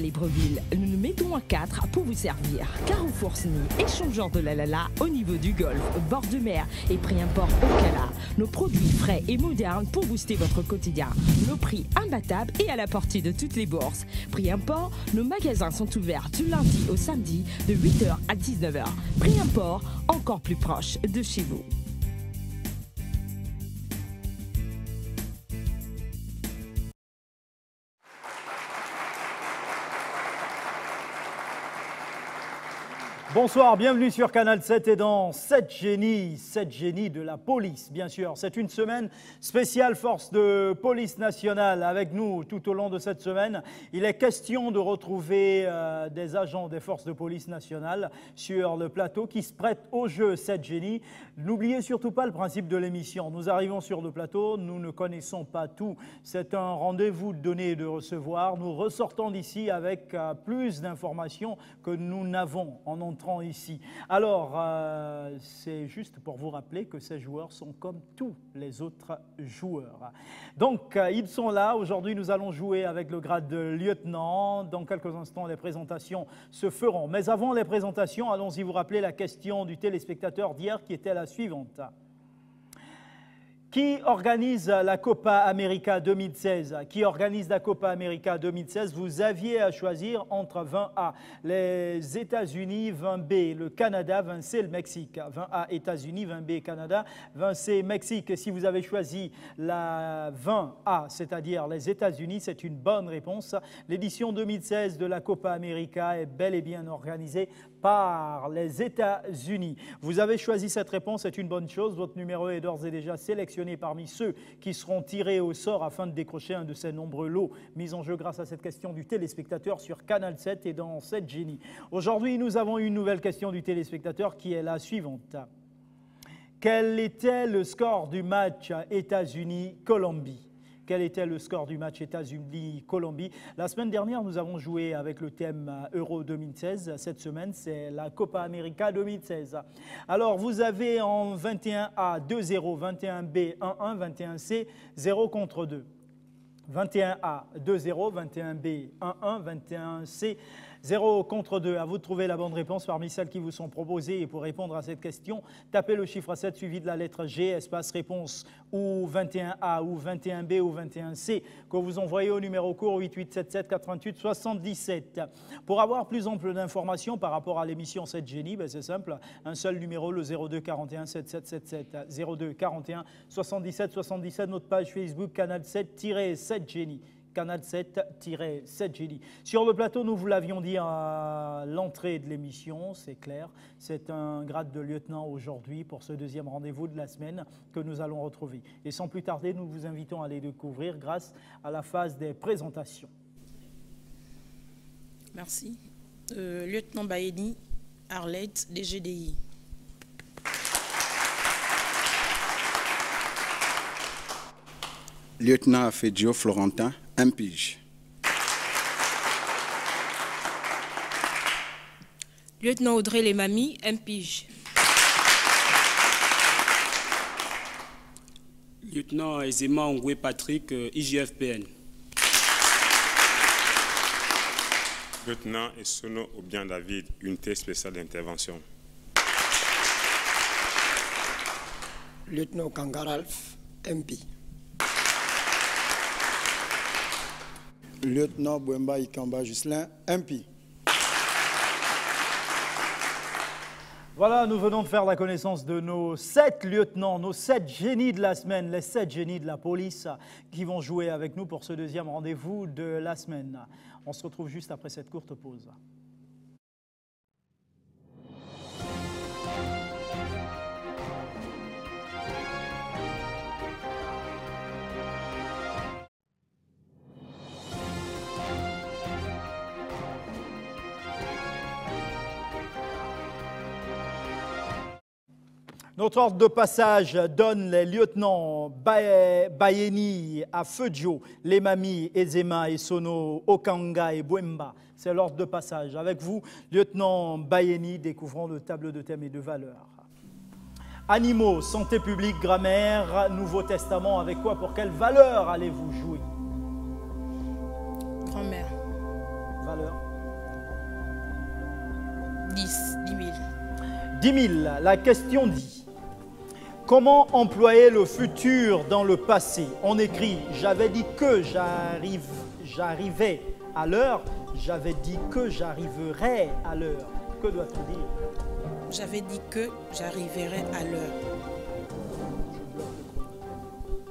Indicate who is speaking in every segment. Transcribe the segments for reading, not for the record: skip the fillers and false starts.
Speaker 1: à Libreville. Nous nous mettons à 4 pour vous servir. Carrefour Sny, échangeur de la Lala au niveau du golfe, bord de mer et prix import au Cala. Nos produits frais et modernes pour booster votre quotidien. Nos prix imbattables et à la portée de toutes les bourses. Prix import, nos magasins sont ouverts du lundi au samedi de 8h à 19h. Prix import, encore plus proche de chez vous.
Speaker 2: Bonsoir, bienvenue sur Canal 7 et dans 7 génies de la police, bien sûr. C'est une semaine spéciale force de police nationale avec nous tout au long de cette semaine. Il est question de retrouver des agents des forces de police nationale sur le plateau qui se prêtent au jeu 7 génies. N'oubliez surtout pas le principe de l'émission. Nous arrivons sur le plateau, nous ne connaissons pas tout. C'est un rendez-vous de donner et de recevoir. Nous ressortons d'ici avec plus d'informations que nous n'avons en entrant ici. Alors, c'est juste pour vous rappeler que ces joueurs sont comme tous les autres joueurs. Donc, ils sont là. Aujourd'hui, nous allons jouer avec le grade de lieutenant. Dans quelques instants, les présentations se feront. Mais avant les présentations, allons-y vous rappeler la question du téléspectateur d'hier qui était la suivante. Qui organise la Copa América 2016? Qui organise la Copa América 2016? Vous aviez à choisir entre 20A, les États-Unis, 20B, le Canada, 20C, le Mexique. 20A, États-Unis, 20B, Canada, 20C, Mexique. Si vous avez choisi la 20A, c'est-à-dire les États-Unis, c'est une bonne réponse. L'édition 2016 de la Copa América est bel et bien organisée par les États-Unis. Vous avez choisi cette réponse, c'est une bonne chose. Votre numéro est d'ores et déjà sélectionné parmi ceux qui seront tirés au sort afin de décrocher un de ces nombreux lots mis en jeu grâce à cette question du téléspectateur sur Canal 7 et dans 7 génies. Aujourd'hui, nous avons une nouvelle question du téléspectateur qui est la suivante. Quel était le score du match États-Unis-Colombie? Quel était le score du match États-Unis-Colombie? La semaine dernière, nous avons joué avec le thème Euro 2016. Cette semaine, c'est la Copa América 2016. Alors, vous avez en 21A 2-0, 21B 1-1, 21C 0 contre 2. 21A 2-0, 21B 1-1, 21C 0 contre 2. À vous de trouver la bonne réponse parmi celles qui vous sont proposées. Et pour répondre à cette question, tapez le chiffre 7 suivi de la lettre G, espace réponse ou 21A ou 21B ou 21C que vous envoyez au numéro court 8877 88 77. Pour avoir plus ample d'informations par rapport à l'émission 7 génies, ben c'est simple, un seul numéro, le 02 41 7777 02 41 77 77, notre page Facebook Canal 7-7 génies. Canal 7-7 génies. Sur le plateau, nous vous l'avions dit à l'entrée de l'émission, c'est clair, c'est un grade de lieutenant aujourd'hui pour ce deuxième rendez-vous de la semaine que nous allons retrouver. Et sans plus tarder, nous vous invitons à les découvrir grâce à la phase des présentations.
Speaker 3: Merci. Lieutenant Bayeni, Arlette, DGDI.
Speaker 4: Lieutenant Afedjo Florentin, MPIG.
Speaker 3: Lieutenant Audrey Lemami, MPIG.
Speaker 5: Lieutenant Ezema Ongwe Patrick, IGFPN.
Speaker 6: Lieutenant Essono Obian David, unité spéciale d'intervention.
Speaker 7: Lieutenant Kangaralf, MP.
Speaker 8: Lieutenant Bouemba Ikamba Juslin, MP.
Speaker 2: Voilà, nous venons de faire la connaissance de nos 7 lieutenants, nos 7 génies de la semaine, les 7 génies de la police qui vont jouer avec nous pour ce deuxième rendez-vous de la semaine. On se retrouve juste après cette courte pause. Notre ordre de passage donne les lieutenants Bayeni, Afedjo, Lemami, Ezema, Essono, Okanga et Bouemba. C'est l'ordre de passage. Avec vous, lieutenant Bayeni, découvrons le tableau de thèmes et de valeurs. Animaux, santé publique, grammaire, Nouveau Testament, avec quoi, pour quelle valeur allez-vous jouer?
Speaker 3: Grand-mère.
Speaker 2: Valeur.
Speaker 3: 10 000.
Speaker 2: 10 000. La question dit, comment employer le futur dans le passé? On écrit, j'avais dit que j'arrivais à l'heure, j'avais dit que j'arriverais à l'heure. Que doit-on dire?
Speaker 3: J'avais dit que j'arriverai à l'heure.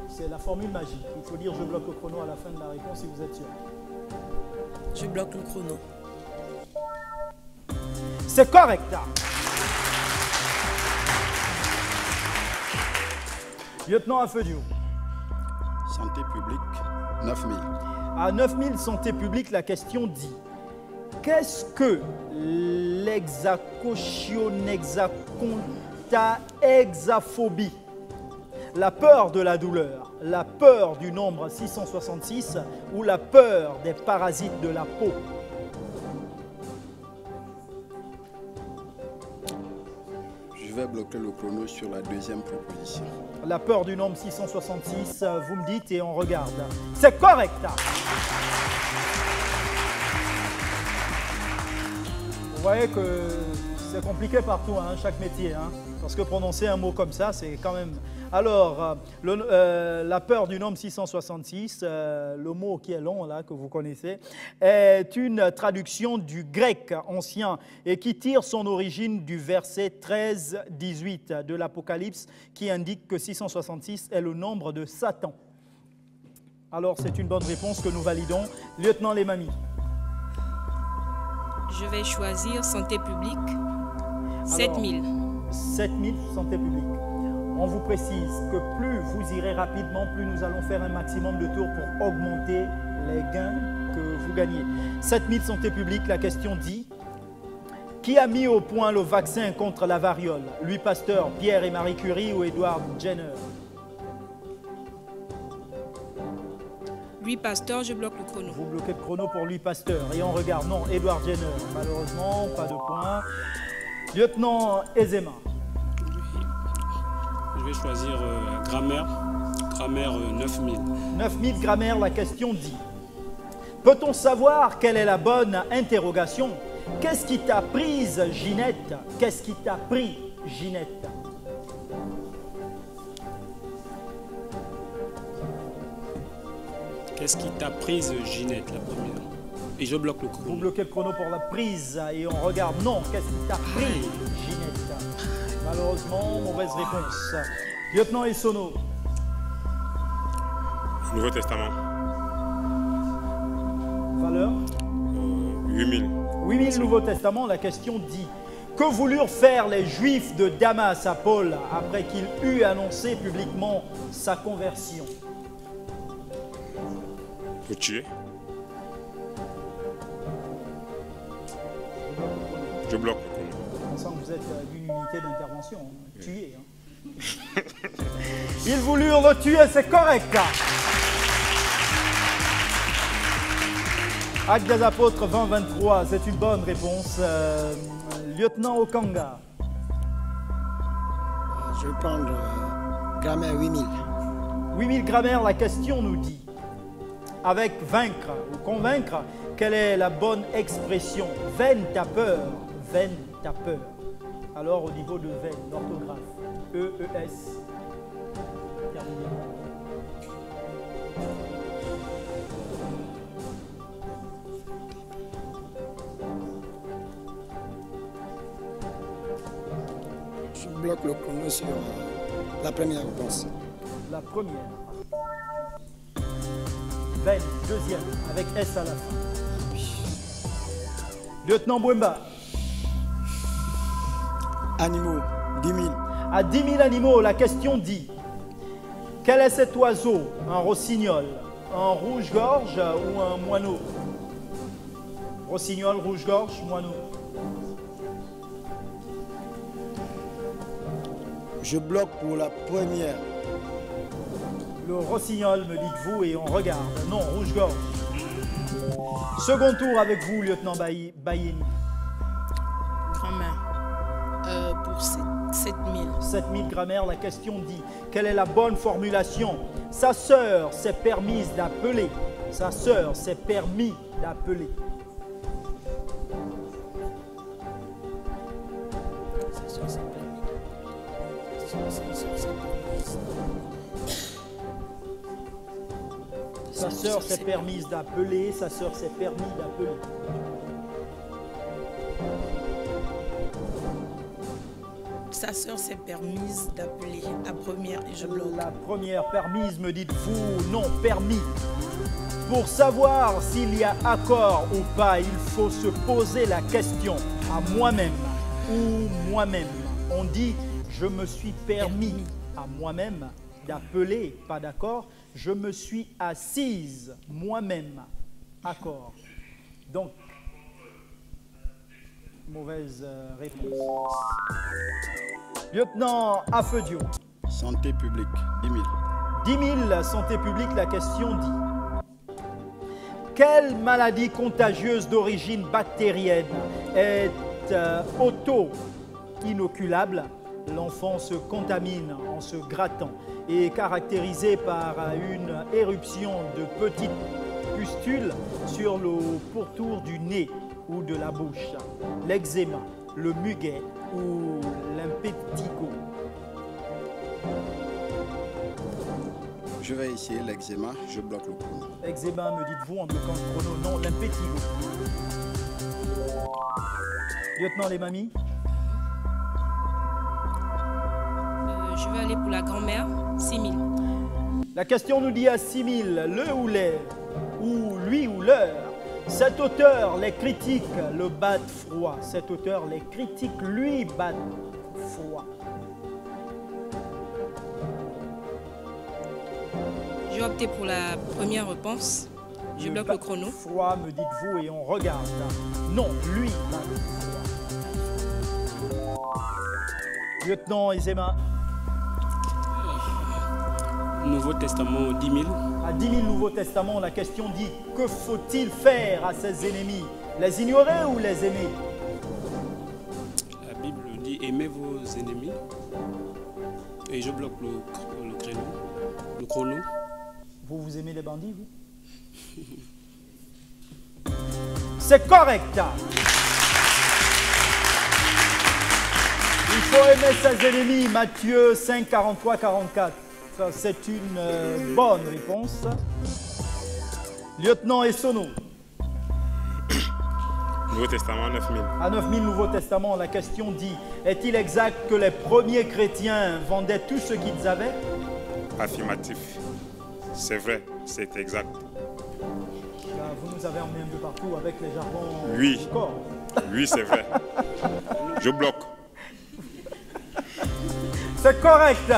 Speaker 2: C'est la formule magique. Il faut dire je bloque le chrono à la fin de la réponse si vous êtes sûr.
Speaker 3: Je bloque le chrono.
Speaker 2: C'est correct. Lieutenant Afedio.
Speaker 4: Santé publique, 9 000.
Speaker 2: À 9 000 santé publique, la question dit, qu'est-ce que l'exacochionexacontaexaphobie? La peur de la douleur, la peur du nombre 666 ou la peur des parasites de la peau?
Speaker 4: Je vais bloquer le chrono sur la deuxième proposition.
Speaker 2: La peur du nombre 666, vous me dites et on regarde. C'est correct. Vous voyez que c'est compliqué partout, hein, chaque métier. Hein, parce que prononcer un mot comme ça, c'est quand même... Alors, la peur du nombre 666, le mot qui est long, là, que vous connaissez, est une traduction du grec ancien et qui tire son origine du verset 13-18 de l'Apocalypse qui indique que 666 est le nombre de Satan. Alors, c'est une bonne réponse que nous validons. Lieutenant Lemami.
Speaker 3: Je vais choisir santé publique. 7 000.
Speaker 2: 7 000 santé publique. On vous précise que plus vous irez rapidement, plus nous allons faire un maximum de tours pour augmenter les gains que vous gagnez. 7 000 santé publique, la question dit, qui a mis au point le vaccin contre la variole? Louis Pasteur, Pierre et Marie Curie ou Edward Jenner?
Speaker 3: Louis Pasteur, je bloque le chrono.
Speaker 2: Vous bloquez le chrono pour Louis Pasteur. Et on regarde, non, Edward Jenner. Malheureusement, pas de points. Lieutenant Ezema.
Speaker 5: Je vais choisir grammaire. Grammaire 9 000.
Speaker 2: 9 000 grammaire, la question dit. Peut-on savoir quelle est la bonne interrogation? Qu'est-ce qui t'a prise, Ginette? Qu'est-ce qui t'a pris, Ginette?
Speaker 5: Qu'est-ce qui t'a prise, Ginette, la première? Et je bloque le chrono.
Speaker 2: Vous bloquez le chrono pour la prise et on regarde. Non, qu'est-ce qui t'a pris, Ginette? Malheureusement, mauvaise réponse. Lieutenant Essono.
Speaker 6: Nouveau Testament.
Speaker 2: Valeur
Speaker 6: 8 000.
Speaker 2: 8 000 Nouveau Testament, la question dit. Que voulurent faire les Juifs de Damas à Paul après qu'il eut annoncé publiquement sa conversion?
Speaker 6: Le tuer. Je bloque le chrono.
Speaker 2: On sent que vous êtes d'une unité d'intervention. Hein. Tuer. Hein. Ils voulurent le tuer, c'est correct. Acte des Apôtres 20-23, c'est une bonne réponse. Lieutenant Okanga.
Speaker 7: Je vais prendre grammaire 8000.
Speaker 2: 8000 grammaire, la question nous dit. Avec vaincre ou convaincre, quelle est la bonne expression? Veine ta peur, veine ta peur. Alors au niveau de veine, l'orthographe, E-E-S.
Speaker 7: Je bloque le chrono sur la première réponse.
Speaker 2: La première. Veine, deuxième, avec S à la fin. Lieutenant Bouemba.
Speaker 8: Animaux, 10 000.
Speaker 2: À 10 000 animaux, la question dit, quel est cet oiseau? Un rossignol, un rouge-gorge ou un moineau? Rossignol, rouge-gorge, moineau.
Speaker 8: Je bloque pour la première.
Speaker 2: Le rossignol, me dites-vous, et on regarde. Non, rouge-gorge. Second tour avec vous, lieutenant Bayeni.
Speaker 3: Grammaire. Pour 7 000.
Speaker 2: 7000 grammaire, la question dit, quelle est la bonne formulation? Sa sœur s'est permise d'appeler. Sa sœur s'est permis d'appeler. Sa sœur s'est permise d'appeler, sa sœur s'est permis d'appeler.
Speaker 3: Sa sœur s'est permise d'appeler la première et je bloque.
Speaker 2: La première permise, me dites-vous, non permis. Pour savoir s'il y a accord ou pas, il faut se poser la question à moi-même ou moi-même. On dit, je me suis permis à moi-même d'appeler, pas d'accord. Je me suis assise moi-même, accord. Donc, mauvaise réponse. Lieutenant Afeudio.
Speaker 4: Santé publique, 10 000.
Speaker 2: 10 000, santé publique, la question dit. Quelle maladie contagieuse d'origine bactérienne est auto-inoculable? L'enfant se contamine en se grattant et est caractérisée par une éruption de petites pustules sur le pourtour du nez ou de la bouche. L'eczéma, le muguet ou l'impétigo.
Speaker 4: Je vais essayer l'eczéma, je bloque le chrono.
Speaker 2: Eczéma, me dites-vous, en bloquant le chrono. Non, l'impétigo. Lieutenant les mamies.
Speaker 3: Je vais aller pour la grand-mère, 6 000.
Speaker 2: La question nous dit à 6 000, le ou les, ou lui ou leur. Cet auteur, les critiques le battent froid. Cet auteur, les critiques lui battent froid.
Speaker 3: Je vais opter pour la première réponse. Je bloque le chrono.
Speaker 2: Froid, me dites-vous, et on regarde. Non, lui batte froid. Lieutenant Eczéma.
Speaker 5: Nouveau Testament, 10 000.
Speaker 2: À 10 000 Nouveaux Testaments, la question dit, que faut-il faire à ses ennemis? Les ignorer ou les aimer?
Speaker 5: La Bible dit aimez vos ennemis. Et je bloque le chrono.
Speaker 2: Vous aimez les bandits, vous? C'est correct. Il faut aimer ses ennemis. Matthieu 5, 43, 44. C'est une bonne réponse. Lieutenant Essono.
Speaker 6: Nouveau Testament, 9 000.
Speaker 2: À 9 000 Nouveaux Testaments, la question dit, est-il exact que les premiers chrétiens vendaient tout ce qu'ils avaient?
Speaker 6: Affirmatif. C'est vrai, c'est exact.
Speaker 2: Vous nous avez emmenés un peu partout avec les jargons
Speaker 6: Oui.
Speaker 2: du corps.
Speaker 6: Oui, c'est vrai. Je bloque.
Speaker 2: C'est correct.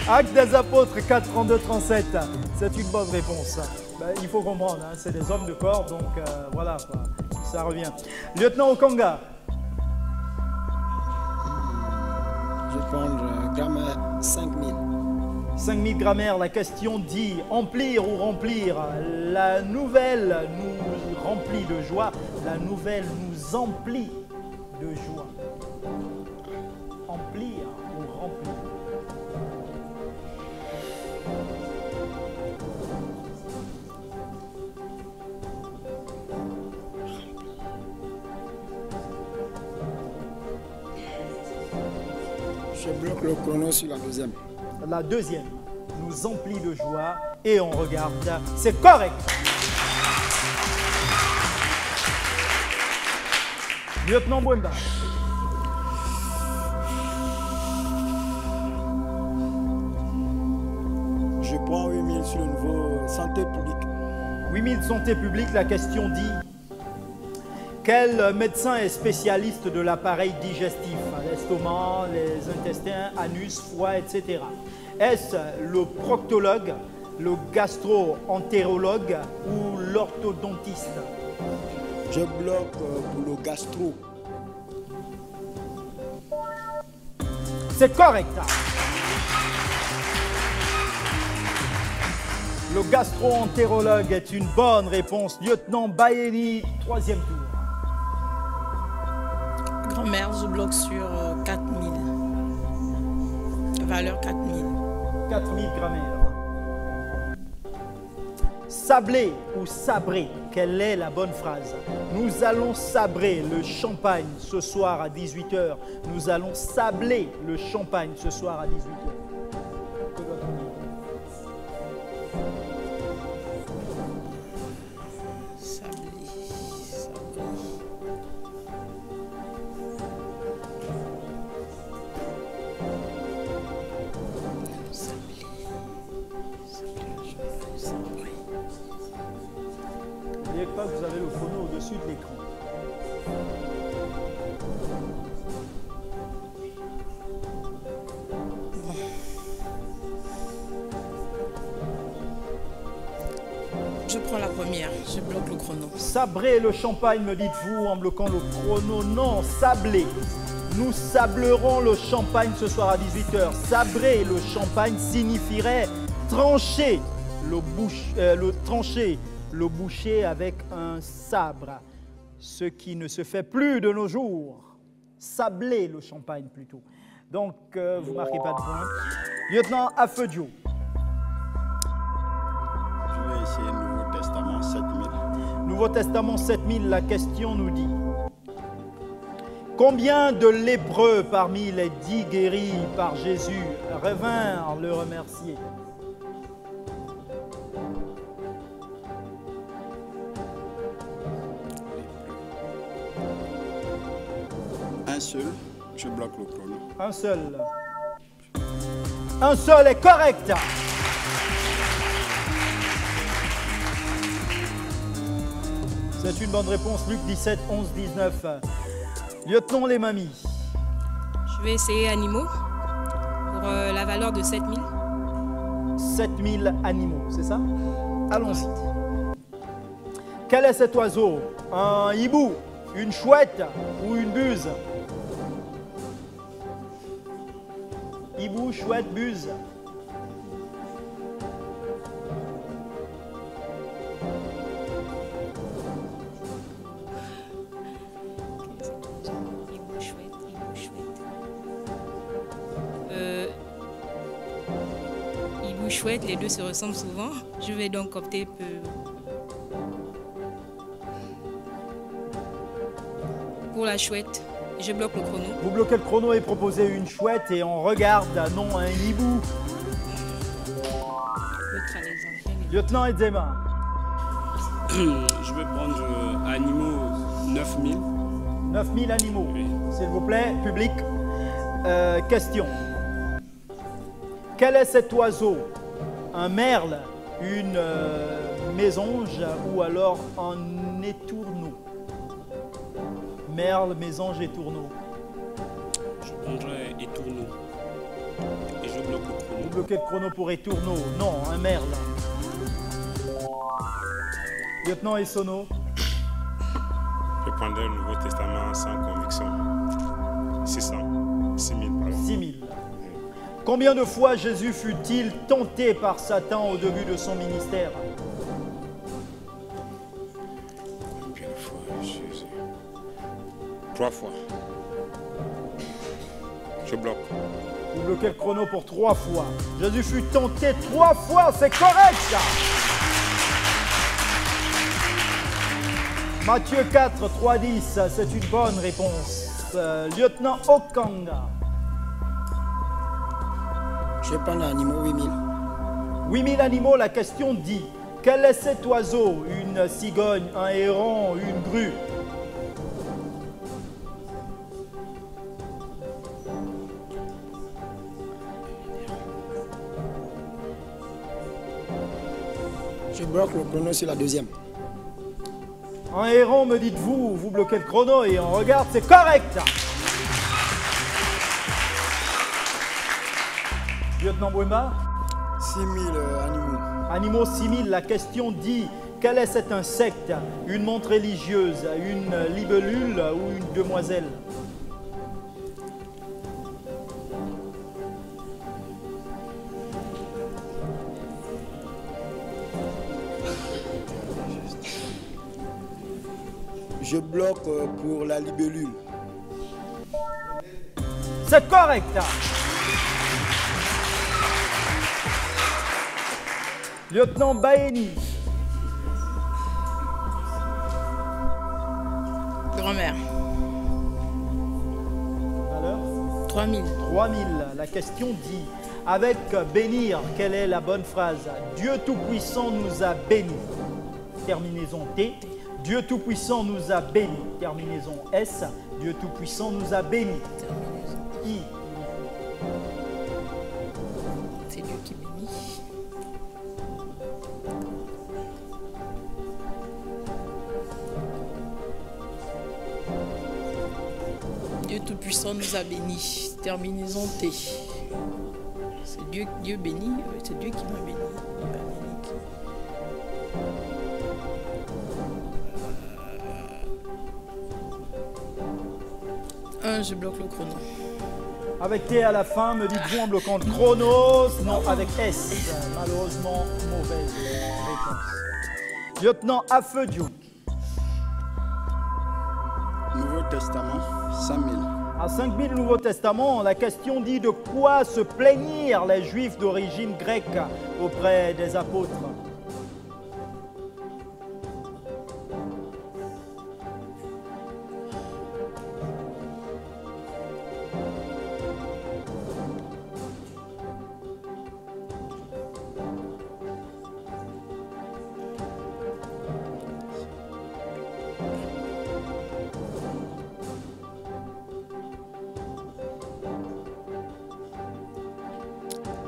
Speaker 2: Actes des Apôtres 4, 32, 37. C'est une bonne réponse. Ben, il faut comprendre, hein, c'est des hommes de corps, donc voilà, quoi, ça revient. Lieutenant Okanga.
Speaker 7: Je vais prendre grammaire 5000.
Speaker 2: 5000 grammaire, la question dit emplir ou remplir. La nouvelle nous remplit de joie, la nouvelle nous emplit de joie. Emplir ou remplir.
Speaker 7: Je bloque le chrono sur la deuxième.
Speaker 2: La deuxième nous emplit de joie et on regarde. C'est correct. Lieutenant Bouemba.
Speaker 8: Je prends 8000 sur le nouveau santé publique.
Speaker 2: 8000 santé publique, la question dit quel médecin est spécialiste de l'appareil digestif, l'estomac, les intestins, anus, foie, etc. Est-ce le proctologue, le gastro-entérologue ou l'orthodontiste?
Speaker 8: Je bloque pour le gastro.
Speaker 2: C'est correct. Le gastro-entérologue est une bonne réponse. Lieutenant Bayeni, troisième tour.
Speaker 3: Grand-mère, je bloque sur 4000. Valeur 4000.
Speaker 2: 4000 grammaire. Sabler ou sabrer, quelle est la bonne phrase? Nous allons sabrer le champagne ce soir à 18 h. Nous allons sabler le champagne ce soir à 18 h. Que doit-on dire?
Speaker 3: Sabler, sabler.
Speaker 2: N'oubliez pas que vous avez le chrono au-dessus de l'écran.
Speaker 3: Je prends la première, je bloque le chrono.
Speaker 2: Sabrer le champagne, me dites-vous, en bloquant le chrono. Non, sabler. Nous sablerons le champagne ce soir à 18 h. Sabrer le champagne signifierait trancher le boucher avec un sabre, ce qui ne se fait plus de nos jours. Sabler le champagne plutôt. Donc, vous ne marquez pas de point. Lieutenant Afedio.
Speaker 4: Je vais essayer Nouveau Testament 7000.
Speaker 2: Nouveau Testament 7000, la question nous dit: combien de lépreux parmi les 10 guéris par Jésus revinrent le remercier?
Speaker 4: Un seul, je bloque le chrono.
Speaker 2: Un seul. Un seul est correct. C'est une bonne réponse. Luc 17, 11, 19. Lieutenant les mamies.
Speaker 9: Je vais essayer animaux pour la valeur de 7000.
Speaker 2: 7000 animaux, c'est ça? Allons-y. Quel est cet oiseau? Un hibou, une chouette ou une buse? Hibou, chouette, buse.
Speaker 9: Hibou, chouette, les deux se ressemblent souvent. Je vais donc opter pour la chouette. Je bloque le chrono.
Speaker 2: Vous bloquez le chrono et proposez une chouette et on regarde, non, un hibou. Lieutenant Edzema.
Speaker 5: Je vais prendre animaux 9000.
Speaker 2: 9000 animaux,
Speaker 5: Oui.
Speaker 2: s'il vous plaît, public. Question. Quel est cet oiseau? Un merle, une mésange ou alors un étourneau? Merle, mésange et tourneau.
Speaker 5: Je prendrai étourneau. Et je bloque le chrono.
Speaker 2: Vous bloquez le chrono pour étourneau. Non, un merle. Lieutenant Essonneau.
Speaker 6: Je prendrai le Nouveau Testament sans conviction. 6000, pardon.
Speaker 2: 6000. Combien de fois Jésus fut-il tenté par Satan au début de son ministère?
Speaker 6: Combien de fois Jésus? 3 fois. Je bloque.
Speaker 2: Vous bloquez le chrono pour 3 fois. Jésus fut tenté 3 fois, c'est correct. Matthieu 4, 3, 10, c'est une bonne réponse. Lieutenant Okanga.
Speaker 7: Je vais prendre animaux 8000.
Speaker 2: 8000 animaux, la question dit: quel est cet oiseau? Une cigogne, un héron, une grue?
Speaker 7: Je bloque le chrono sur la deuxième.
Speaker 2: Un héron, me dites-vous, vous bloquez le chrono et on regarde, c'est correct. Lieutenant Bouema.
Speaker 8: 6000 animaux.
Speaker 2: Animaux 6000, la question dit: quel est cet insecte? Une montre religieuse, une libellule ou une demoiselle?
Speaker 8: Je bloque pour la libellule.
Speaker 2: C'est correct. Lieutenant Baeni.
Speaker 3: Grand-mère.
Speaker 2: Valeur
Speaker 3: 3000.
Speaker 2: 3000. La question dit, avec bénir, quelle est la bonne phrase? Dieu Tout-Puissant nous a bénis. Terminaison T. Dieu Tout-Puissant nous a bénis. Terminaison S. Dieu Tout-Puissant nous a bénis. I.
Speaker 3: C'est Dieu qui bénit. Dieu Tout-Puissant nous a bénis. Terminaison T. C'est Dieu béni. C'est Dieu qui m'a béni. Il m'a béni. Je bloque le chrono.
Speaker 2: Avec T à la fin, me dites-vous en bloquant le chrono? Non, avec S. Malheureusement, mauvaise réponse. Lieutenant Afediou.
Speaker 4: Nouveau Testament, 5000.
Speaker 2: À 5000 Nouveau Testament, la question dit de quoi se plaignirent les Juifs d'origine grecque auprès des apôtres?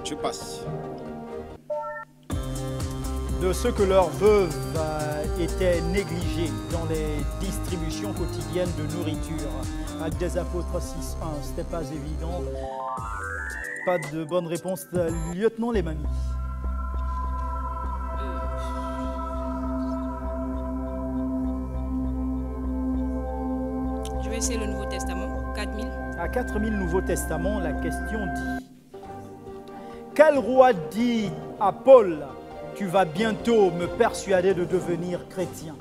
Speaker 4: Je passe.
Speaker 2: De ce que leurs veuves étaient négligées dans les distributions quotidiennes de nourriture. Actes des Apôtres 6.1, c'était pas évident. Pas de bonne réponse. Lieutenant Lemami.
Speaker 9: Je vais essayer le Nouveau Testament, 4000.
Speaker 2: À 4000 Nouveau Testament, la question dit: quel roi dit à Paul, tu vas bientôt me persuader de devenir chrétien?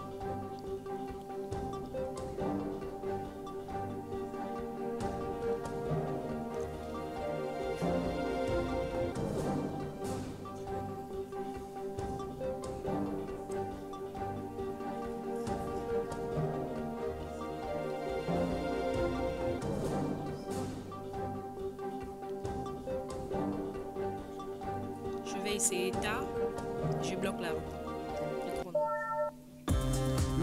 Speaker 9: Je vais essayer tard. Je bloque le chrono.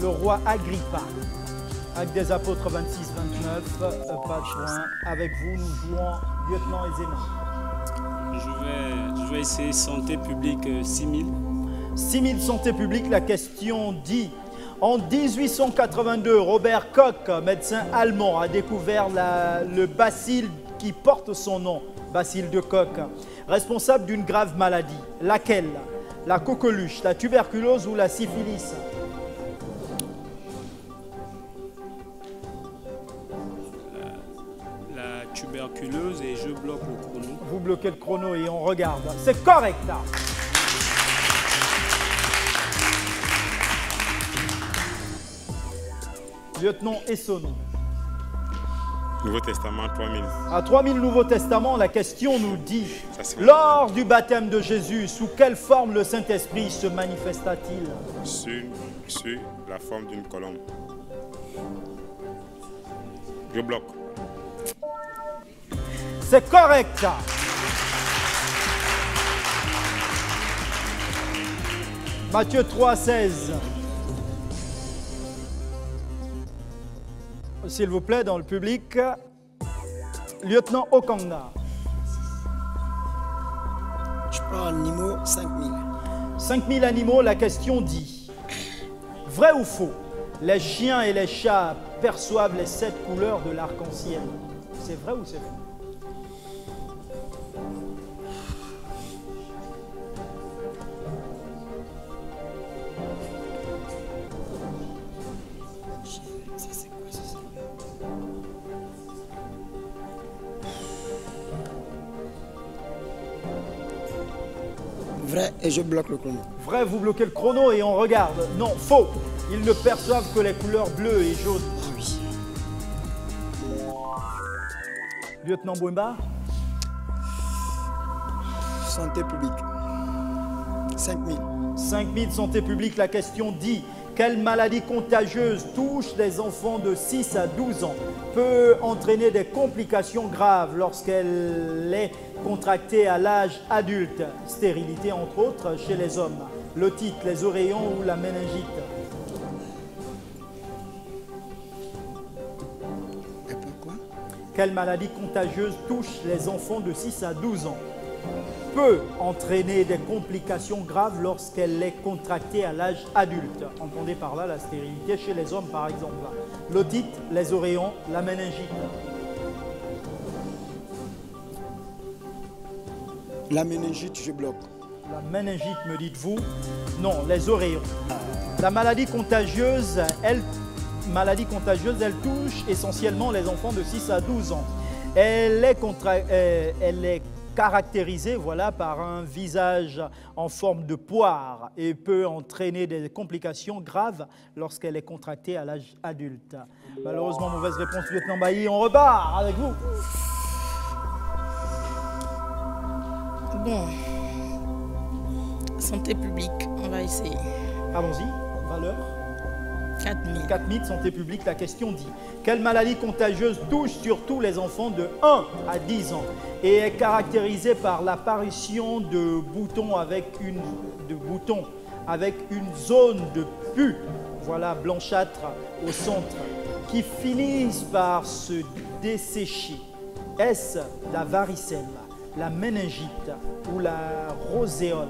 Speaker 2: Le roi Agrippa. Actes des Apôtres 26-29, pas de point. Avec vous, nous jouons lieutenant aisément.
Speaker 5: Je vais essayer santé publique 6000.
Speaker 2: 6000 santé publique, la question dit: en 1882, Robert Koch, médecin allemand, a découvert le bacille qui porte son nom, bacille de Koch, responsable d'une grave maladie. Laquelle? La coqueluche, la tuberculose ou la syphilis?
Speaker 5: La tuberculose, et je bloque le chrono.
Speaker 2: Vous bloquez le chrono et on regarde. C'est correct. Lieutenant Essonneau.
Speaker 6: Nouveau Testament, 3000.
Speaker 2: À 3000 Nouveau Testament, la question nous dit: lors du baptême de Jésus, sous quelle forme le Saint-Esprit se manifesta-t-il?
Speaker 6: Sur la forme d'une colombe. Je bloque.
Speaker 2: C'est correct. Matthieu 3,16. S'il vous plaît, dans le public, lieutenant Okanga.
Speaker 7: Je prends animaux, 5000.
Speaker 2: 5000 animaux, la question dit: vrai ou faux, les chiens et les chats perçoivent les 7 couleurs de l'arc-en-ciel? C'est vrai ou c'est faux?
Speaker 7: Vrai, et je bloque le chrono.
Speaker 2: Vrai, vous bloquez le chrono et on regarde. Non, faux. Ils ne perçoivent que les couleurs bleues et jaunes.
Speaker 7: Oui.
Speaker 2: Lieutenant Bouemba.
Speaker 7: Santé publique, 5000.
Speaker 2: 5000 santé publique, la question dit: Quelle maladie contagieuse touche les enfants de 6 à 12 ans, peut entraîner des complications graves lorsqu'elle est contractée à l'âge adulte? Stérilité entre autres chez les hommes. L'otite, les oreillons ou la méningite? Quelle maladie contagieuse touche les enfants de 6 à 12 ans, peut entraîner des complications graves lorsqu'elle est contractée à l'âge adulte? Entendez par là la stérilité chez les hommes par exemple. L'otite, les oreillons, la méningite.
Speaker 8: La méningite, je bloque.
Speaker 2: La méningite, me dites-vous? Non, les oreillons. La maladie contagieuse, elle touche essentiellement les enfants de 6 à 12 ans. Elle est caractérisée par un visage en forme de poire et peut entraîner des complications graves lorsqu'elle est contractée à l'âge adulte. Malheureusement, mauvaise réponse, lieutenant Bailly. On repart avec vous.
Speaker 3: Bon. Santé publique, on va essayer.
Speaker 2: Allons-y. Valeur
Speaker 3: 4000.
Speaker 2: 4000, santé publique, la question dit: quelle maladie contagieuse touche surtout les enfants de 1 à 10 ans et est caractérisée par l'apparition de boutons avec une zone de pus, blanchâtre au centre, qui finissent par se dessécher? Est-ce la varicelle, la méningite ou la roséole?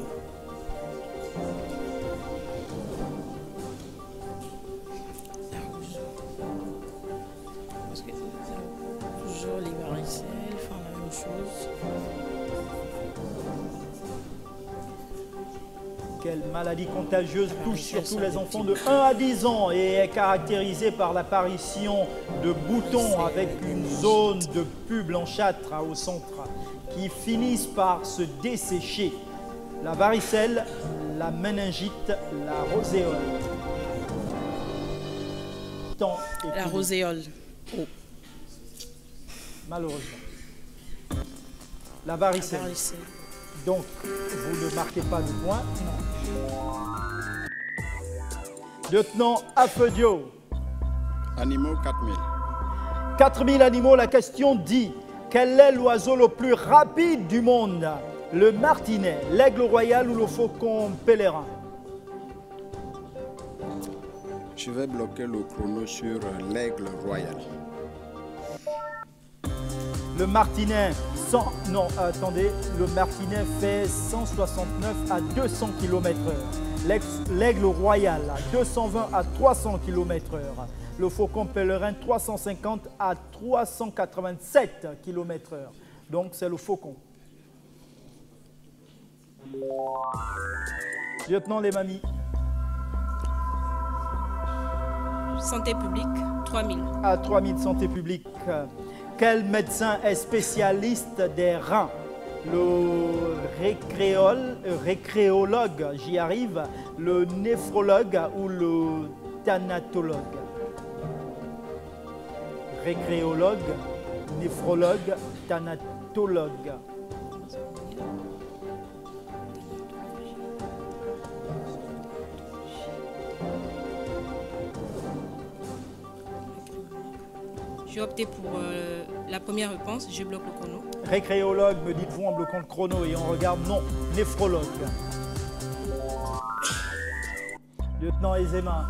Speaker 3: Toujours les varicelles font la même chose.
Speaker 2: Quelle maladie contagieuse touche surtout les enfants de 1 à 10 ans et est caractérisée par l'apparition de boutons avec une zone de pus blanchâtre au centre qui finissent par se dessécher? La varicelle, la méningite, la roséole.
Speaker 3: La roséole. Oh.
Speaker 2: Malheureusement. La varicelle. Donc, vous ne marquez pas de point.
Speaker 3: Non.
Speaker 2: Lieutenant Afedio.
Speaker 4: Animaux, 4000.
Speaker 2: 4000 animaux, la question dit: quel est l'oiseau le plus rapide du monde? Le martinet, l'aigle royal ou le faucon pèlerin?
Speaker 4: Je vais bloquer le chrono sur l'aigle royal.
Speaker 2: Le martinet, le martinet fait 169 à 200 km/h. L'aigle royal, 220 à 300 km/h. Le faucon pèlerin, 350 à 387 km/h. Donc, c'est le faucon. Lieutenant Lemami.
Speaker 9: Santé publique, 3000.
Speaker 2: À 3000, santé publique. Quel médecin est spécialiste des reins? Le récréologue, j'y arrive, le néphrologue ou le thanatologue? Récréologue, néphrologue, thanatologue.
Speaker 9: J'ai opté pour la première réponse, je bloque le chrono.
Speaker 2: Récréologue, me dites-vous en bloquant le chrono et on regarde, non, néphrologue. Lieutenant Ezema.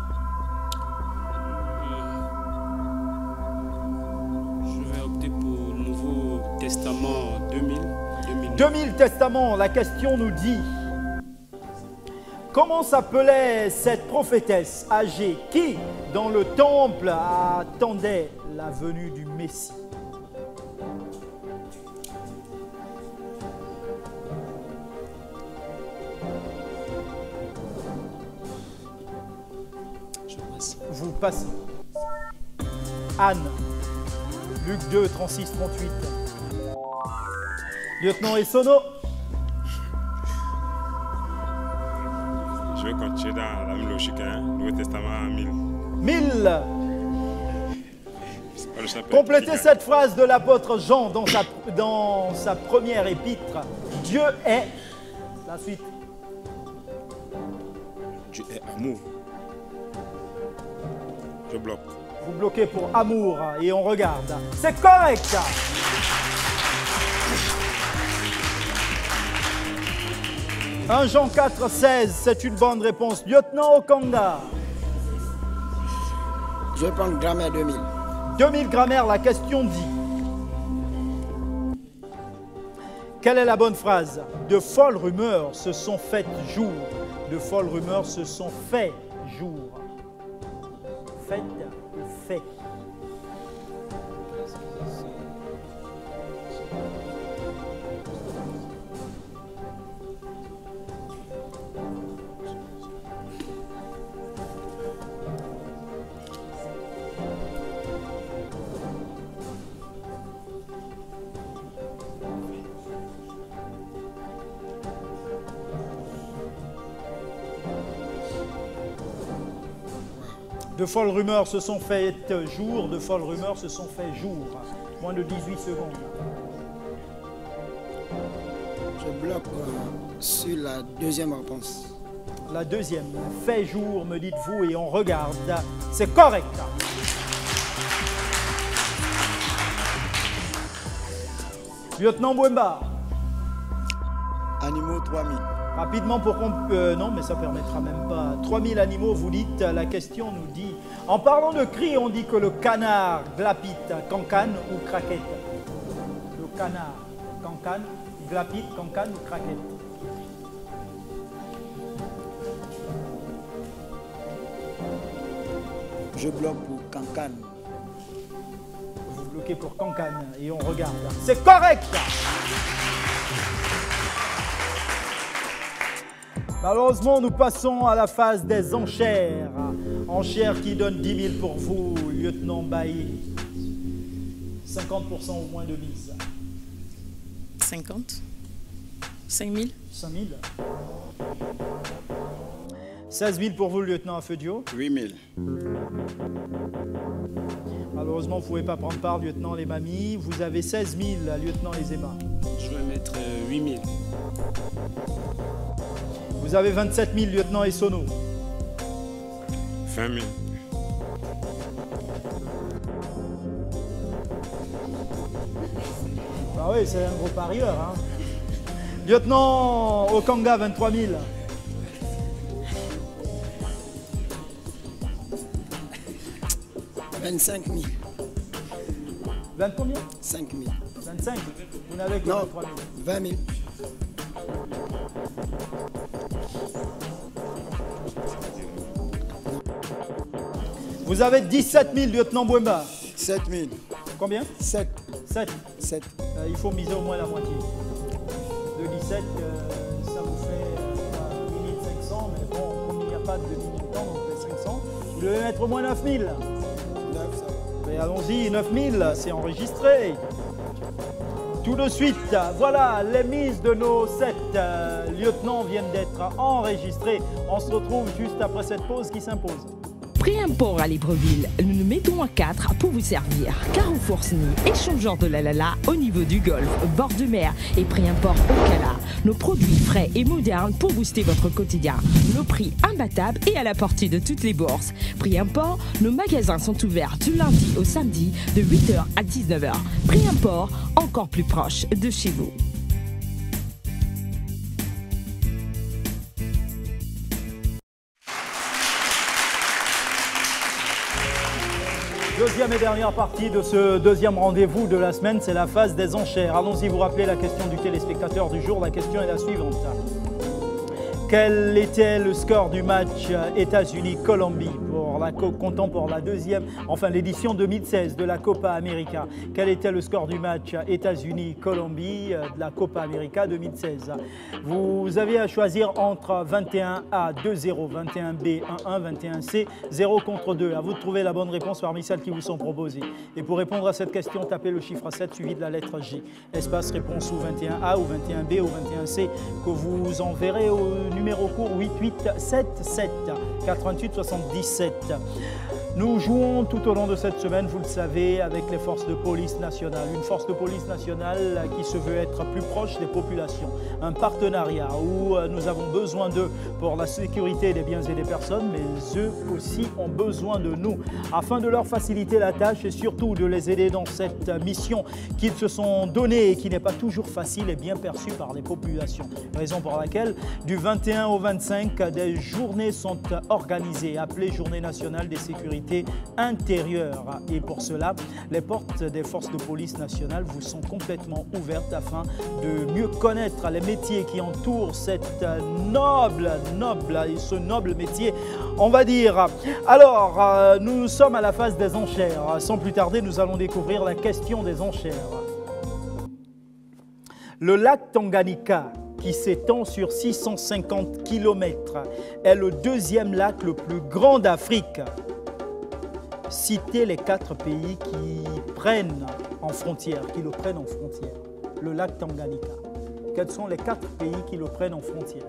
Speaker 5: Je vais opter pour le Nouveau Testament 2000.
Speaker 2: 2000 Testaments, la question nous dit: comment s'appelait cette prophétesse âgée qui, dans le temple, attendait la venue du Messie?
Speaker 5: Je passe.
Speaker 2: Vous passez. Anne, Luc 2, 36, 38. Lieutenant Essono.
Speaker 6: Je vais continuer dans la même logique, Nouveau Testament 1000.
Speaker 2: 1000. Complétez cette phrase de l'apôtre Jean dans sa première épître. Dieu est... La suite.
Speaker 6: Dieu est amour. Je bloque.
Speaker 2: Vous bloquez pour amour et on regarde. C'est correct. Un Jean 4, 16, c'est une bonne réponse. Lieutenant Okanga.
Speaker 7: Je vais prendre grammaire 2000.
Speaker 2: 2000 grammaire, la question dit. Quelle est la bonne phrase? De folles rumeurs se sont faites jour. De folles rumeurs se sont fait jour. Faites ou fait? De folles rumeurs se sont faites jour, de folles rumeurs se sont fait jour. Moins de 18 secondes.
Speaker 7: Je bloque sur la deuxième réponse.
Speaker 2: La deuxième, fait jour, me dites-vous, et on regarde. C'est correct. Lieutenant Bouemba.
Speaker 8: Animaux 3000.
Speaker 2: Rapidement pour qu'on... non, mais ça ne permettra même pas. 3000 animaux, vous dites, la question nous dit... En parlant de cri, on dit que le canard glapite, cancane ou craquette. Le canard, cancane, glapite, cancane ou craquette.
Speaker 8: Je bloque pour cancane.
Speaker 2: Vous bloquez pour cancane et on regarde. C'est correct! Malheureusement, nous passons à la phase des enchères. Enchères qui donnent 10 000 pour vous, lieutenant Bailly. 50% ou moins de mise.
Speaker 3: 50. 5 000.
Speaker 2: 5 000. 16 000 pour vous, lieutenant Afedio.
Speaker 4: 8 000.
Speaker 2: Malheureusement, vous ne pouvez pas prendre part, lieutenant Les Mamies. Vous avez 16 000, lieutenant Les Émas.
Speaker 5: Je vais mettre 8 000.
Speaker 2: Vous avez 27 000, lieutenant Essono.
Speaker 6: 20 000.
Speaker 2: Ah oui, c'est un gros parieur. Hein. Lieutenant Okanga, 23 000.
Speaker 7: 25 000.
Speaker 2: 20 combien?
Speaker 7: 5 000.
Speaker 2: 25. Vous n'avez que
Speaker 7: Non,
Speaker 2: 23 000.
Speaker 7: 20 000.
Speaker 2: Vous avez 17 000, lieutenant Bouemba.
Speaker 8: 7 000.
Speaker 2: Combien?
Speaker 8: 7.
Speaker 2: 7.
Speaker 8: 7.
Speaker 2: Il faut miser au moins la moitié. De 17, ça vous fait 8500, mais bon, comme il n'y a pas de demi-temps, donc c'est 500. Vous devez mettre au moins 9 000.
Speaker 8: 9, ça va.
Speaker 2: Mais allons-y, 9 000, c'est enregistré. Tout de suite, voilà, les mises de nos 7 lieutenants viennent d'être enregistrées. On se retrouve juste après cette pause qui s'impose.
Speaker 1: Pré-import à Libreville, nous nous mettons à 4 pour vous servir. Carrefour Sny, échangeur de la Lala au niveau du Golfe, bord de mer et pré-import au Cala. Nos produits frais et modernes pour booster votre quotidien. Nos prix imbattables et à la portée de toutes les bourses. Pré-import, nos magasins sont ouverts du lundi au samedi de 8h à 19h. Pré-import, encore plus proche de chez vous.
Speaker 2: Deuxième et dernière partie de ce deuxième rendez-vous de la semaine, c'est la phase des enchères. Allons-y vous rappeler la question du téléspectateur du jour. La question est la suivante. Quel était le score du match États-Unis-Colombie comptant pour la deuxième, enfin l'édition 2016 de la Copa América? Quel était le score du match États-Unis-Colombie de la Copa América 2016? Vous avez à choisir entre 21A 2-0, 21B 1-1, 21C 0 contre 2. À vous de trouver la bonne réponse parmi celles qui vous sont proposées. Et pour répondre à cette question, tapez le chiffre 7 suivi de la lettre G. Espace réponse ou 21A ou 21B ou 21C que vous enverrez au numéro court 8877 88 77. Nous jouons tout au long de cette semaine, vous le savez, avec les forces de police nationale. Une force de police nationale qui se veut être plus proche des populations. Un partenariat où nous avons besoin d'eux pour la sécurité des biens et des personnes, mais eux aussi ont besoin de nous afin de leur faciliter la tâche et surtout de les aider dans cette mission qu'ils se sont donnée et qui n'est pas toujours facile et bien perçue par les populations. Raison pour laquelle, du 21 au 25, des journées sont organisées, appelées Journée nationale des sécurités intérieures. Et pour cela, les portes des forces de police nationale vous sont complètement ouvertes afin de mieux connaître les métiers qui entourent cette ce noble métier, on va dire. Alors, nous sommes à la phase des enchères. Sans plus tarder, nous allons découvrir la question des enchères. Le lac Tanganyika, qui s'étend sur 650 km, est le deuxième lac le plus grand d'Afrique. Citez les 4 pays qui prennent en frontière, qui le prennent en frontière. Le lac Tanganyika. Quels sont les 4 pays qui le prennent en frontière?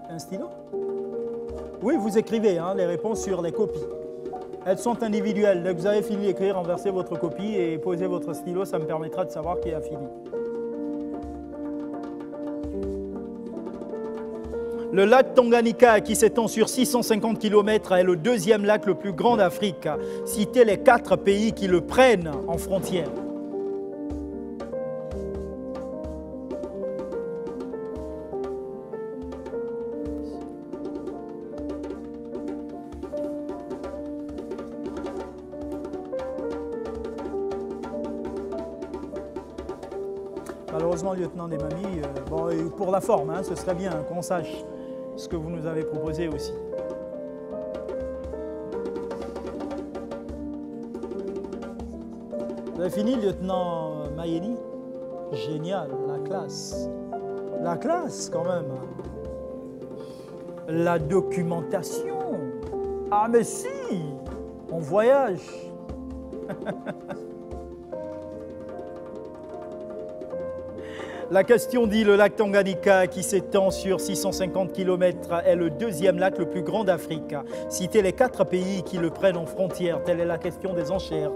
Speaker 2: Un stylo? Oui, vous écrivez les réponses sur les copies. Elles sont individuelles. Dès que vous avez fini d'écrire, renversez votre copie et posez votre stylo. Ça me permettra de savoir qui a fini. Le lac Tanganyika, qui s'étend sur 650 km, est le deuxième lac le plus grand d'Afrique. Citez les 4 pays qui le prennent en frontière. Malheureusement, lieutenant des mamies, bon, pour la forme, ce serait bien qu'on sache ce que vous nous avez proposé aussi. Vous avez fini, lieutenant Mayeni? Génial, la classe. La classe, quand même. La documentation. Ah, mais si, on voyage. La question dit, le lac Tanganyika, qui s'étend sur 650 km, est le deuxième lac le plus grand d'Afrique. Citez les 4 pays qui le prennent en frontière. Telle est la question des enchères.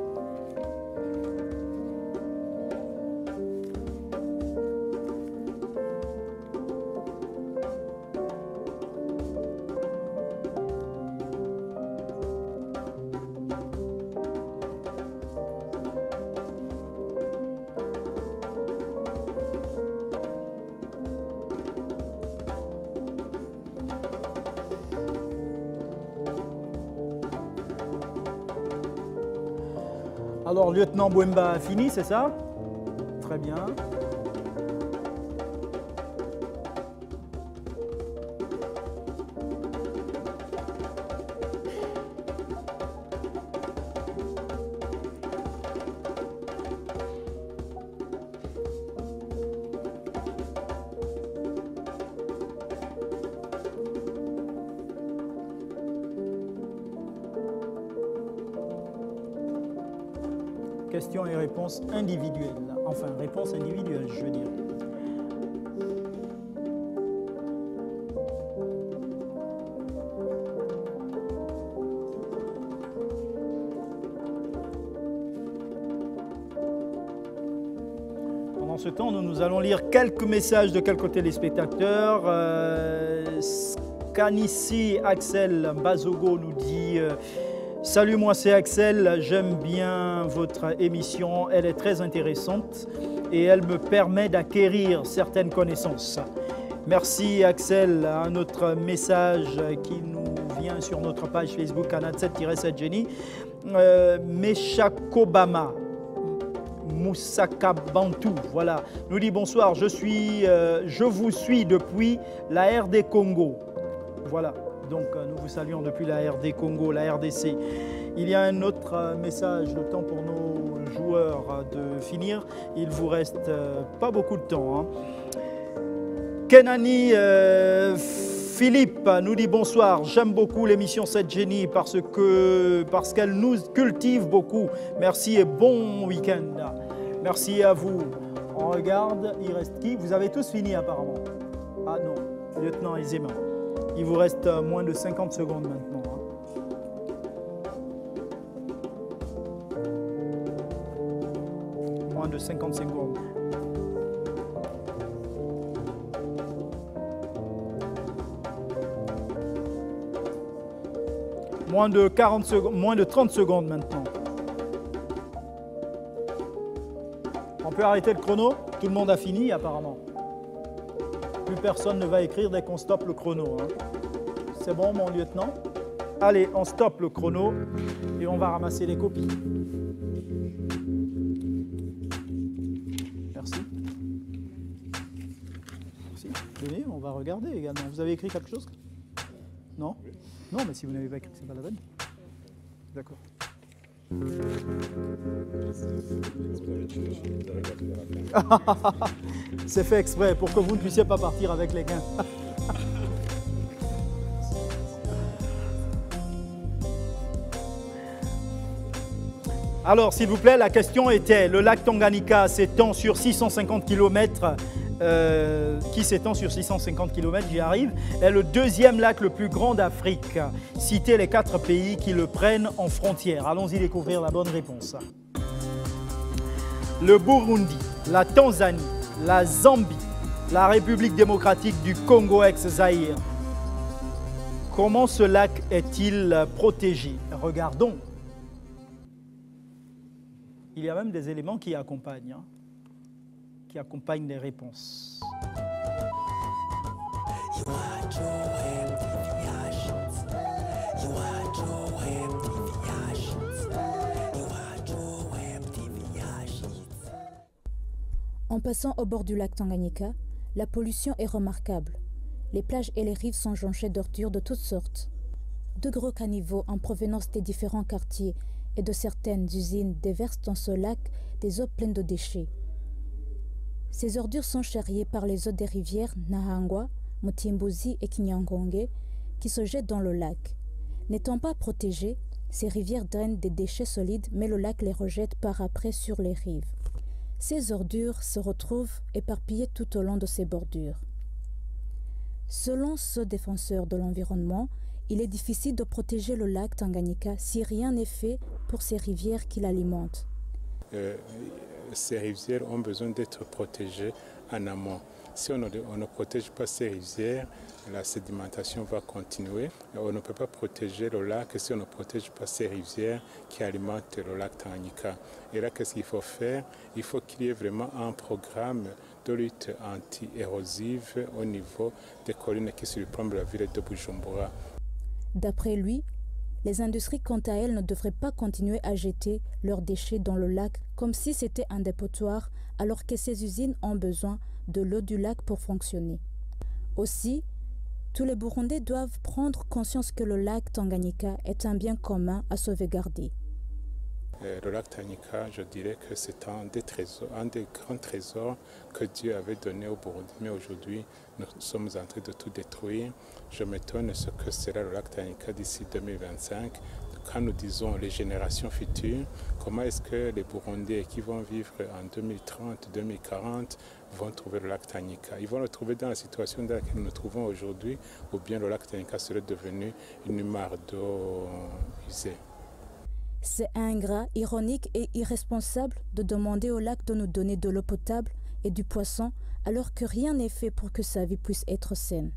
Speaker 2: Alors, lieutenant Bouemba a fini, c'est ça? Très bien. Questions et réponses individuelles. Enfin, réponses individuelles, je veux dire. Pendant ce temps, nous allons lire quelques messages de quelques téléspectateurs. Kanissi Axel Bazogo nous dit... Salut, moi c'est Axel, j'aime bien votre émission, elle est très intéressante et elle me permet d'acquérir certaines connaissances. Merci Axel, un autre message qui nous vient sur notre page Facebook Canal 7-7 Jenny. Meshakobama, Moussaka Bantou, voilà, nous dit bonsoir, je vous suis depuis la RD Congo. Voilà. Donc, nous vous saluons depuis la RD Congo, la RDC. Il y a un autre message, le temps pour nos joueurs de finir. Il vous reste pas beaucoup de temps. Kenani Philippe nous dit bonsoir. J'aime beaucoup l'émission 7 Jenny parce qu'elle nous cultive beaucoup. Merci et bon week-end. Merci à vous. On regarde, il reste qui? Vous avez tous fini apparemment. Ah non, lieutenant Ezema. Il vous reste moins de 50 secondes maintenant. Hein. Moins de 50 secondes. Moins de 40 secondes, moins de 30 secondes maintenant. On peut arrêter le chrono? Tout le monde a fini apparemment. Plus personne ne va écrire dès qu'on stoppe le chrono. Hein. C'est bon mon lieutenant? Allez, on stoppe le chrono et on va ramasser les copies. Merci. Merci. Venez, on va regarder également. Vous avez écrit quelque chose? Non? Non, mais si vous n'avez pas écrit, c'est pas la peine. D'accord. C'est fait exprès pour que vous ne puissiez pas partir avec les gains. Alors, s'il vous plaît, la question était, le lac Tanganyika s'étend sur 650 km, qui s'étend sur 650 km, j'y arrive, est le deuxième lac le plus grand d'Afrique. Citez les 4 pays qui le prennent en frontière. Allons-y découvrir la bonne réponse. Le Burundi, la Tanzanie, la Zambie, la République démocratique du Congo ex-Zaïre. Comment ce lac est-il protégé? Regardons. Il y a même des éléments qui accompagnent les réponses.
Speaker 10: En passant au bord du lac Tanganyika, la pollution est remarquable. Les plages et les rives sont jonchées d'ordures de toutes sortes. De gros caniveaux en provenance des différents quartiers et de certaines usines déversent dans ce lac des eaux pleines de déchets. Ces ordures sont charriées par les eaux des rivières Nahangwa, Mutimbuzi et Kinyangonge qui se jettent dans le lac. N'étant pas protégées, ces rivières drainent des déchets solides mais le lac les rejette par après sur les rives. Ces ordures se retrouvent éparpillées tout au long de ces bordures. Selon ce défenseur de l'environnement, il est difficile de protéger le lac Tanganyika si rien n'est fait pour ces rivières qui l'alimentent.
Speaker 6: Ces rivières ont besoin d'être protégées en amont. Si on ne protège pas ces rivières, la sédimentation va continuer. On ne peut pas protéger le lac si on ne protège pas ces rivières qui alimentent le lac Tanganyika. Et là, qu'est-ce qu'il faut faire? Il faut qu'il y ait vraiment un programme de lutte anti-érosive au niveau des collines qui surplombent la ville de Bujumbura.
Speaker 10: D'après lui, les industries, quant à elles, ne devraient pas continuer à jeter leurs déchets dans le lac comme si c'était un dépotoir, alors que ces usines ont besoin de l'eau du lac pour fonctionner. Aussi, tous les Burundais doivent prendre conscience que le lac Tanganyika est un bien commun à sauvegarder.
Speaker 6: Le lac Tanganyika, je dirais que c'est un des grands trésors que Dieu avait donné au Burundi. Mais aujourd'hui, nous sommes en train de tout détruire. Je m'étonne ce que sera le lac Tanganyika d'ici 2025. Quand nous disons les générations futures, comment est-ce que les Burundais qui vont vivre en 2030, 2040 vont trouver le lac Tanganyika? Ils vont le trouver dans la situation dans laquelle nous nous trouvons aujourd'hui, ou bien le lac Tanganyika serait devenu une mare d'eau usée.
Speaker 10: C'est ingrat, ironique et irresponsable de demander au lac de nous donner de l'eau potable et du poisson alors que rien n'est fait pour que sa vie puisse être saine.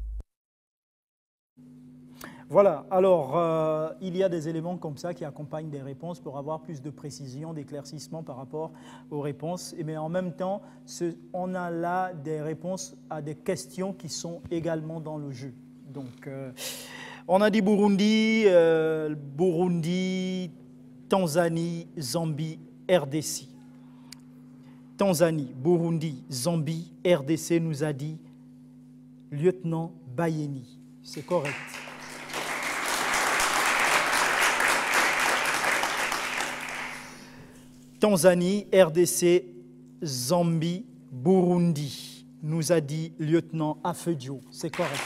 Speaker 2: Voilà, alors il y a des éléments comme ça qui accompagnent des réponses pour avoir plus de précision, d'éclaircissement par rapport aux réponses. Mais en même temps, on a là des réponses à des questions qui sont également dans le jeu. Donc, on a dit Burundi, Tanzanie, Zambie, RDC. Tanzanie, Burundi, Zambie, RDC nous a dit lieutenant Bayeni. C'est correct. Tanzanie, RDC, Zambie, Burundi nous a dit lieutenant Afedio. C'est correct.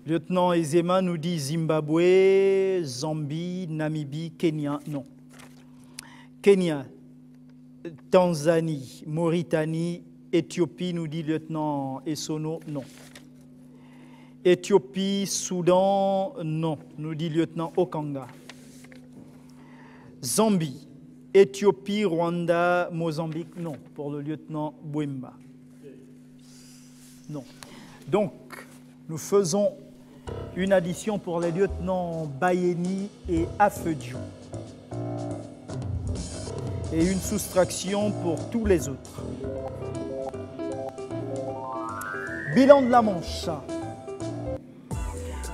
Speaker 2: Lieutenant Ezema nous dit Zimbabwe, Zambie, Namibie, Kenya. Non. Kenya, Tanzanie, Mauritanie, Éthiopie, nous dit lieutenant Essono, non. Éthiopie, Soudan, non, nous dit lieutenant Okanga. Zambie, Éthiopie, Rwanda, Mozambique, non, pour le lieutenant Bouemba. Non. Donc, nous faisons une addition pour les lieutenants Bayeni et Afedjo. Et une soustraction pour tous les autres. Bilan de la Manche.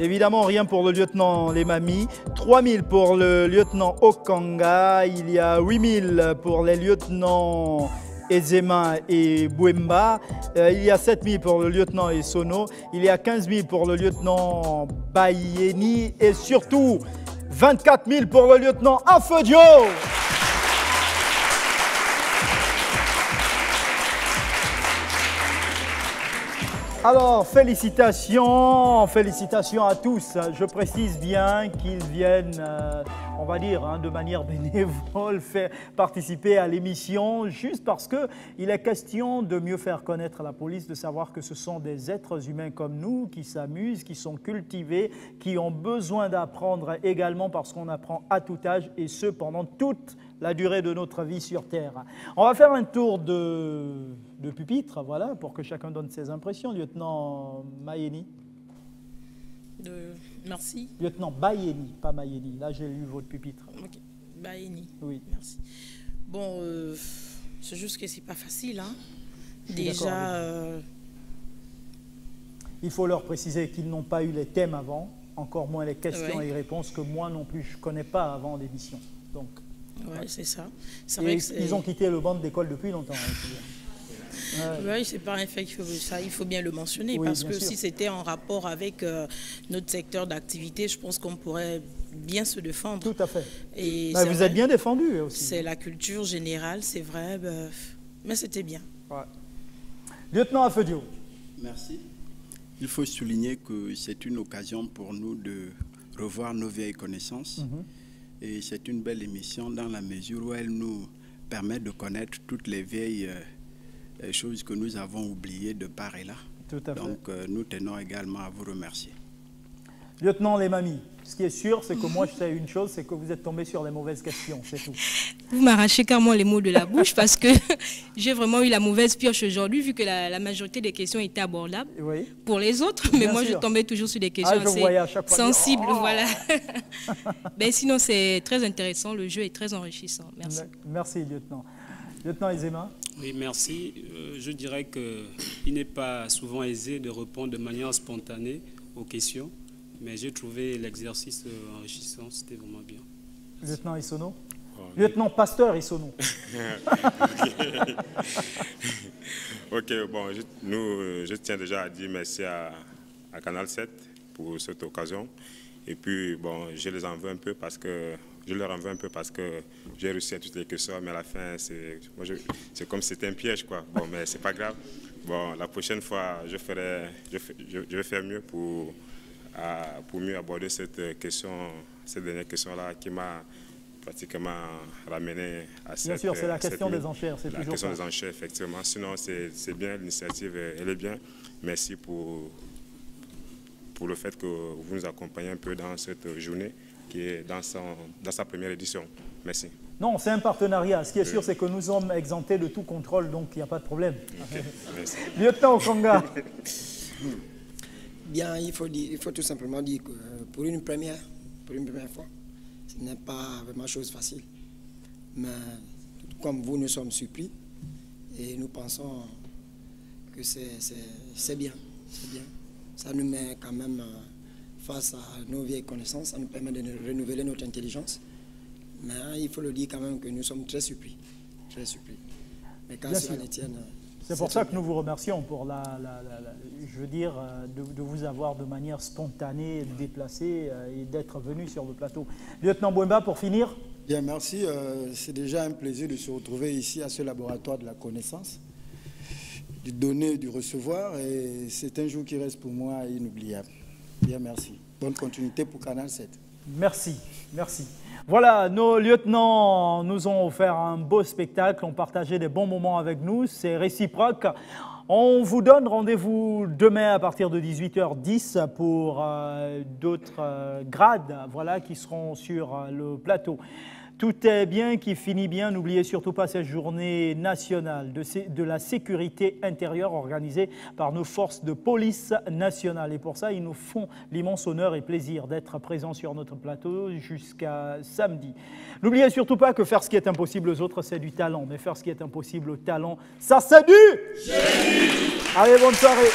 Speaker 2: Évidemment, rien pour le lieutenant Lemami. 3000 pour le lieutenant Okanga. Il y a 8000 pour les lieutenants Ezema et Bouemba. Il y a 7000 pour le lieutenant Essono. Il y a 15 000 pour le lieutenant Bayeni. Et surtout, 24 000 pour le lieutenant Afedjo. Alors, félicitations à tous. Je précise bien qu'ils viennent, on va dire, de manière bénévole, faire participer à l'émission, juste parce qu'il est question de mieux faire connaître la police, de savoir que ce sont des êtres humains comme nous, qui s'amusent, qui sont cultivés, qui ont besoin d'apprendre également, parce qu'on apprend à tout âge, et ce, pendant toute la durée de notre vie sur Terre. On va faire un tour de pupitre, voilà, pour que chacun donne ses impressions. Lieutenant Mayeni.
Speaker 3: Merci.
Speaker 2: Lieutenant Bayeni, pas Mayeni. Là, j'ai lu votre pupitre.
Speaker 3: Ok. Bayeni.
Speaker 2: Oui.
Speaker 3: Merci. Bon, c'est juste que c'est pas facile, hein. Déjà.
Speaker 2: Il faut leur préciser qu'ils n'ont pas eu les thèmes avant, encore moins les questions et réponses que moi non plus je ne connais pas avant l'émission. Donc.
Speaker 3: Ouais, c'est ça.
Speaker 2: Ils ont quitté le banc d'école depuis longtemps.
Speaker 3: Oui, c'est pas un fait qu'il faut ça, il faut bien le mentionner, parce que si c'était en rapport avec notre secteur d'activité, je pense qu'on pourrait bien se défendre.
Speaker 2: Tout à fait.
Speaker 3: Et
Speaker 2: vous êtes bien défendu aussi.
Speaker 3: C'est la culture générale, c'est vrai, mais c'était bien.
Speaker 2: Ouais. Lieutenant Afedjo.
Speaker 4: Merci. Il faut souligner que c'est une occasion pour nous de revoir nos vieilles connaissances. Et c'est une belle émission dans la mesure où elle nous permet de connaître toutes les vieilles choses que nous avons oubliées de part et là.
Speaker 2: Tout à fait.
Speaker 4: Donc nous tenons également à vous remercier.
Speaker 2: Lieutenant Lemami, ce qui est sûr, c'est que moi je sais une chose, c'est que vous êtes tombé sur les mauvaises questions, c'est tout.
Speaker 9: Vous m'arrachez carrément les mots de la bouche parce que j'ai vraiment eu la mauvaise pioche aujourd'hui, vu que la majorité des questions étaient abordables pour les autres, mais moi je tombais toujours sur des questions assez sensibles. Voilà. Ben, sinon c'est très intéressant, le jeu est très enrichissant. Merci.
Speaker 2: Merci lieutenant. Lieutenant Ezema.
Speaker 5: Oui, merci. Je dirais qu'il n'est pas souvent aisé de répondre de manière spontanée aux questions, mais j'ai trouvé l'exercice enrichissant, c'était vraiment bien.
Speaker 2: Lieutenant Essono. Lieutenant Pasteur Essono.
Speaker 6: Ok, bon, je tiens déjà à dire merci à Canal 7 pour cette occasion. Et puis, bon, je leur en veux un peu parce que j'ai réussi à toutes les questions, mais à la fin, c'est comme si c'était un piège, quoi. Bon, mais c'est pas grave. Bon, la prochaine fois, je vais faire mieux pour mieux aborder cette dernière question-là qui m'a pratiquement ramené à cette...
Speaker 2: Bien sûr, c'est la question des enchères, c'est toujours ça. La
Speaker 6: question des enchères, effectivement. Sinon, c'est bien, l'initiative, elle est bien. Merci pour le fait que vous nous accompagnez un peu dans cette journée qui est dans sa première édition. Merci.
Speaker 2: Non, c'est un partenariat. Ce qui est sûr, c'est que nous sommes exemptés de tout contrôle, donc il n'y a pas de problème.
Speaker 6: Okay, merci.
Speaker 2: Lieutenant Okanga.
Speaker 7: Bien, il faut tout simplement dire que pour une première fois, ce n'est pas vraiment chose facile. Mais comme vous, nous sommes surpris et nous pensons que c'est bien. Ça nous met quand même face à nos vieilles connaissances, ça nous permet de renouveler notre intelligence. Mais il faut le dire quand même que nous sommes très surpris. Très surpris. Mais quand cela les tienne...
Speaker 2: C'est pour ça que nous vous remercions pour je veux dire, de vous avoir de manière spontanée déplacé et d'être venu sur le plateau. Lieutenant Bouemba, pour finir.
Speaker 8: Bien, merci. C'est déjà un plaisir de se retrouver ici à ce laboratoire de la connaissance, du donner, du recevoir, et c'est un jour qui reste pour moi inoubliable. Bien, merci. Bonne continuité pour Canal 7.
Speaker 2: Merci, merci. Voilà, nos lieutenants nous ont offert un beau spectacle, ont partagé des bons moments avec nous, c'est réciproque. On vous donne rendez-vous demain à partir de 18h10 pour d'autres grades qui seront sur le plateau. Tout est bien qui finit bien. N'oubliez surtout pas cette journée nationale de la sécurité intérieure organisée par nos forces de police nationale. Et pour ça, ils nous font l'immense honneur et plaisir d'être présents sur notre plateau jusqu'à samedi. N'oubliez surtout pas que faire ce qui est impossible aux autres, c'est du talent. Mais faire ce qui est impossible au talent, ça c'est du génie. Allez, bonne soirée.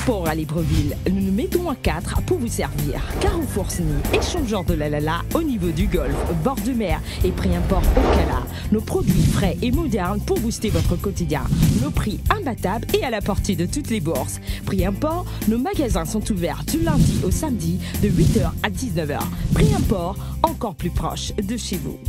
Speaker 1: Pour à Libreville, nous nous mettons à 4 pour vous servir. Carrefour Sni, échangeur de la au niveau du golfe, bord de mer et prix import au Cala. Nos produits frais et modernes pour booster votre quotidien. Nos prix imbattables et à la portée de toutes les bourses. Prix import, nos magasins sont ouverts du lundi au samedi de 8h à 19h. Prix import, encore plus proche de chez vous.